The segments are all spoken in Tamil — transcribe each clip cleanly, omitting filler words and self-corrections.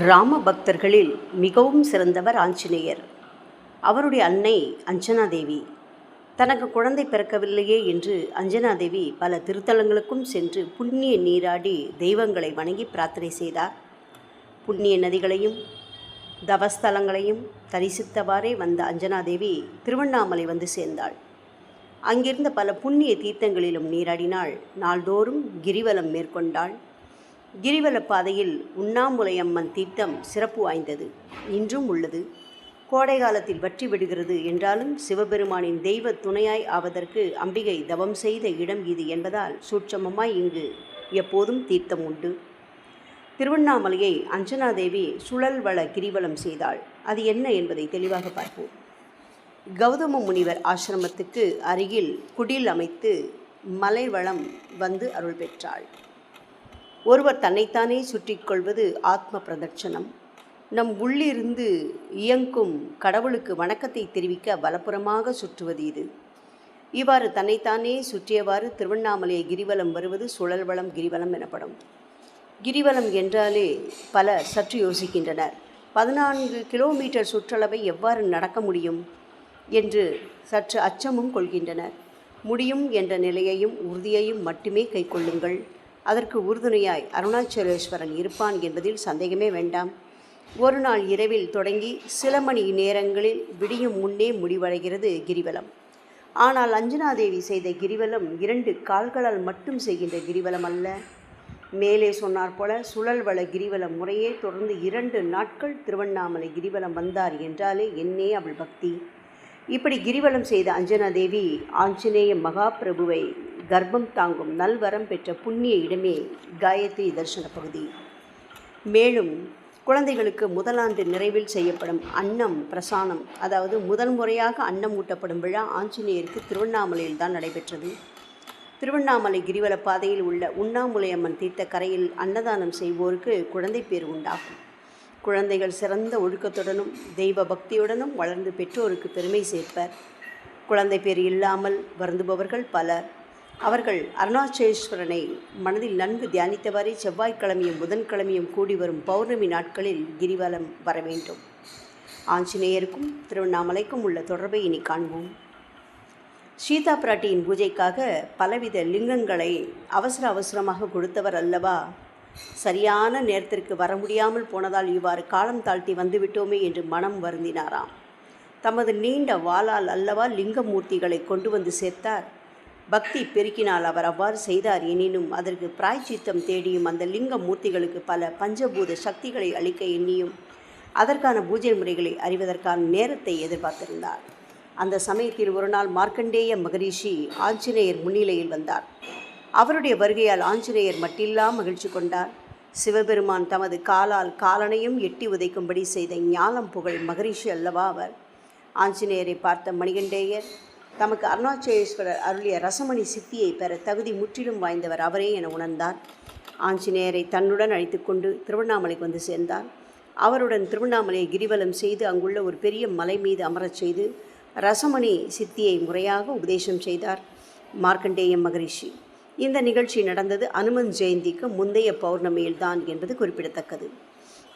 ராம பக்தர்களில் மிகவும் சிறந்தவர் ஆஞ்சநேயர். அவருடைய அன்னை அஞ்சனாதேவி. தனக்கு குழந்தை பிறக்கவில்லையே என்று அஞ்சனாதேவி பல திருத்தலங்களுக்கும் சென்று புண்ணிய நீராடி தெய்வங்களை வணங்கி பிரார்த்தனை செய்தார். புண்ணிய நதிகளையும் தவஸ்தலங்களையும் தரிசித்தவாறே வந்த அஞ்சனாதேவி திருவண்ணாமலை வந்து சேர்ந்தாள். அங்கிருந்த பல புண்ணிய தீர்த்தங்களிலும் நீராடினாள். நாள்தோறும் கிரிவலம் மேற்கொண்டாள். கிரிவல பாதையில் உண்ணாமுலையம்மன் தீர்த்தம் சிறப்பு வாய்ந்தது, இன்றும் உள்ளது. கோடை காலத்தில் வற்றி விடுகிறது என்றாலும் சிவபெருமானின் தெய்வ துணையாய் ஆவதற்கு அம்பிகை தவம் செய்த இடம் இது என்பதால் சூட்சமமாய் இங்கு எப்போதும் தீர்த்தம் உண்டு. திருவண்ணாமலையை அஞ்சனாதேவி சுழல்வள கிரிவலம் செய்தாள். அது என்ன என்பதை தெளிவாக பார்ப்போம். கௌதம முனிவர் ஆசிரமத்துக்கு அருகில் குடில் அமைத்து மலைவளம் வந்து அருள் பெற்றாள். ஒருவர் தன்னைத்தானே சுற்றி கொள்வது ஆத்ம பிரதட்சணம். நம் உள்ளிருந்து இயங்கும் கடவுளுக்கு வணக்கத்தை தெரிவிக்க வலப்புறமாக சுற்றுவது இது. இவ்வாறு தன்னைத்தானே சுற்றியவாறு திருவண்ணாமலையை கிரிவலம் வருவது சுழல்வளம் கிரிவலம் எனப்படும். கிரிவலம் என்றாலே பலர் சற்று யோசிக்கின்றனர். 14 கிலோமீட்டர் சுற்றளவை எவ்வாறு நடக்க முடியும் என்று சற்று அச்சமும் கொள்கின்றனர். முடியும் என்ற நிலையையும் உறுதியையும் மட்டுமே கைக்கொள்ளுங்கள். அதற்கு உறுதுணையாய் அருணாச்சலேஸ்வரன் இருப்பான் என்பதில் சந்தேகமே வேண்டாம். ஒரு நாள் இரவில் தொடங்கி சில மணி நேரங்களில் விடியும் முன்னே முடிவடைகிறது கிரிவலம். ஆனால் அஞ்சனாதேவி செய்த கிரிவலம் 2 கால்களால் மட்டும் செய்கின்ற கிரிவலம் அல்ல. மேலே சொன்னார் போல சுழல்வள கிரிவலம் முறையே தொடர்ந்து 2 நாட்கள் திருவண்ணாமலை கிரிவலம் வந்தார் என்றாலே என்னே அவள் பக்தி. இப்படி கிரிவலம் செய்த அஞ்சனாதேவி ஆஞ்சநேய மகாபிரபுவை கர்ப்பம் தாங்கும் நல்வரம் பெற்ற புண்ணிய இடமே காயத்ரி தரிசன பகுதி. மேலும் குழந்தைகளுக்கு முதலாண்டு நிறைவில் செய்யப்படும் அன்னம் பிரசானம், அதாவது முதல் முறையாக அன்னம் ஊட்டப்படும் விழா ஆஞ்சநேயருக்கு திருவண்ணாமலையில் தான் நடைபெற்றது. திருவண்ணாமலை கிரிவல பாதையில் உள்ள உண்ணாமுலையம்மன் தீர்த்த கரையில் அன்னதானம் செய்வோருக்கு குழந்தை பேர் உண்டாகும். குழந்தைகள் சிறந்த ஒழுக்கத்துடனும் தெய்வ பக்தியுடனும் வளர்ந்து பெற்றோருக்கு பெருமை சேர்ப்பர். குழந்தை பேர் இல்லாமல் வருந்துபவர்கள் பலர். அவர்கள் அருணாச்சலேஸ்வரனை மனதில் நன்கு தியானித்தவாறே செவ்வாய்க்கிழமையும் புதன்கிழமையும் கூடி வரும் பௌர்ணமி நாட்களில் கிரிவலம் வர வேண்டும். ஆஞ்சநேயருக்கும் திருவண்ணாமலைக்கும் உள்ள தொடர்பை இனி காண்போம். சீதா பிராட்டியின் பூஜைக்காக பலவித லிங்கங்களை அவசரமாக கொடுத்தவர் அல்லவா. சரியான நேரத்திற்கு வர முடியாமல் போனதால் இவ்வாறு காலம் தாழ்த்தி வந்துவிட்டோமே என்று மனம் வருந்தினாராம். தமது நீண்ட வாளால் அல்லவா லிங்கமூர்த்திகளை கொண்டு வந்து சேர்த்தார். பக்தி பெருக்கினால் அவர் அவ்வாறு செய்தார். எனினும் அதற்கு பிராய்ச்சித்தம் தேடியும் அந்த லிங்க மூர்த்திகளுக்கு பல பஞ்சபூத சக்திகளை அளிக்க எண்ணியும் அதற்கான பூஜை முறைகளை அறிவதற்கான நேரத்தை எதிர்பார்த்திருந்தார். அந்த சமயத்தில் ஒரு நாள் மார்க்கண்டேய மகரிஷி ஆஞ்சநேயர் முன்னிலையில் வந்தார். அவருடைய வருகையால் ஆஞ்சநேயர் மட்டில்லா மகிழ்ச்சி கொண்டார். சிவபெருமான் தமது காலால் காலனையும் எட்டி உதைக்கும்படி செய்த ஞானம் புகழ் மகரிஷி அல்லவா அவர். ஆஞ்சநேயரை பார்த்த மணிகண்டேயர் தமக்கு அருணாச்சலேஸ்வரர் அருளிய ரசமணி சித்தியை பெற தகுதி முற்றிலும் வாய்ந்தவர் அவரே என உணர்ந்தார். ஆஞ்சநேயரை தன்னுடன் அழைத்து கொண்டு திருவண்ணாமலைக்கு வந்து சேர்ந்தார். அவருடன் திருவண்ணாமலையை கிரிவலம் செய்து அங்குள்ள ஒரு பெரிய மலை மீது அமரச் செய்து ரசமணி சித்தியை முறையாக உபதேசம் செய்தார் மார்க்கண்டேய மகரிஷி. இந்த நிகழ்ச்சி நடந்தது அனுமன் ஜெயந்திக்கு முந்தைய பௌர்ணமியில்தான் என்பது குறிப்பிடத்தக்கது.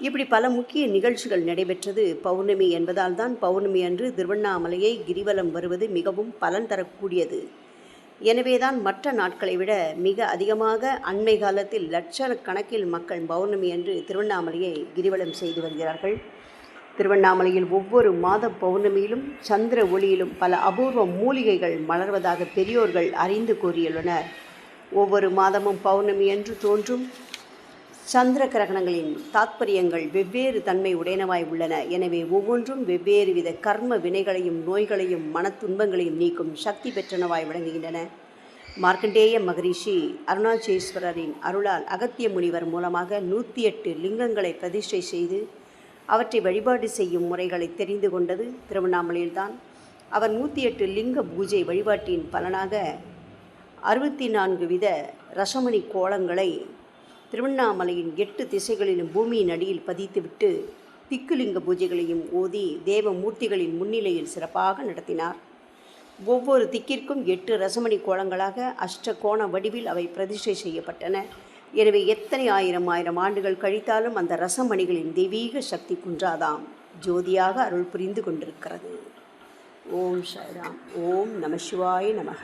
இப்படி பல முக்கிய நிகழ்ச்சிகள் நடைபெற்றது பௌர்ணமி என்பதால் தான் பௌர்ணமி அன்று திருவண்ணாமலையை கிரிவலம் வருவது மிகவும் பலன் தரக்கூடியது. எனவேதான் மற்ற நாட்களை விட மிக அதிகமாக அண்மை காலத்தில் லட்சக்கணக்கில் மக்கள் பௌர்ணமி அன்று திருவண்ணாமலையை கிரிவலம் செய்து வருகிறார்கள். திருவண்ணாமலையில் ஒவ்வொரு மாத பௌர்ணமியிலும் சந்திர ஒளியிலும் பல அபூர்வ மூலிகைகள் மலர்வதாக பெரியோர்கள் அறிந்து கூறியுள்ளனர். ஒவ்வொரு மாதமும் பௌர்ணமி என்று தோன்றும் சந்திர கிரகணங்களின் தாத்பரியங்கள் வெவ்வேறு தன்மை உடையனவாய் உள்ளன. எனவே ஒவ்வொன்றும் வெவ்வேறு வித கர்ம வினைகளையும் நோய்களையும் மனத்துன்பங்களையும் நீக்கும் சக்தி பெற்றனவாய் விளங்குகின்றன. மார்க்கண்டேய மகரிஷி அருணாச்சலேஸ்வரரின் அருளால் அகத்திய முனிவர் மூலமாக 108 லிங்கங்களை பிரதிஷ்டை செய்து அவற்றை வழிபாடு செய்யும் முறைகளை தெரிந்து கொண்டது திருவண்ணாமலையில்தான். அவர் 108 லிங்க பூஜை வழிபாட்டின் பலனாக 64 வித ரசமணி கோலங்களை திருவண்ணாமலையின் 8 திசைகளிலும் பூமியின் அடியில் பதித்துவிட்டு திக்குலிங்க பூஜைகளையும் ஓதி தேவ மூர்த்திகளின் முன்னிலையில் சிறப்பாக நடத்தினார். ஒவ்வொரு திக்கிற்கும் 8 ரசமணி கோலங்களாக அஷ்ட கோண வடிவில் அவை பிரதிஷ்டை செய்யப்பட்டன. எனவே எத்தனை ஆயிரம் ஆண்டுகள் கழித்தாலும் அந்த ரசமணிகளின் தெய்வீக சக்தி குன்றாதாம், ஜோதியாக அருள் புரிந்து கொண்டிருக்கிறது. ஓம் சாய்ராம். ஓம் நம சிவாய நமக.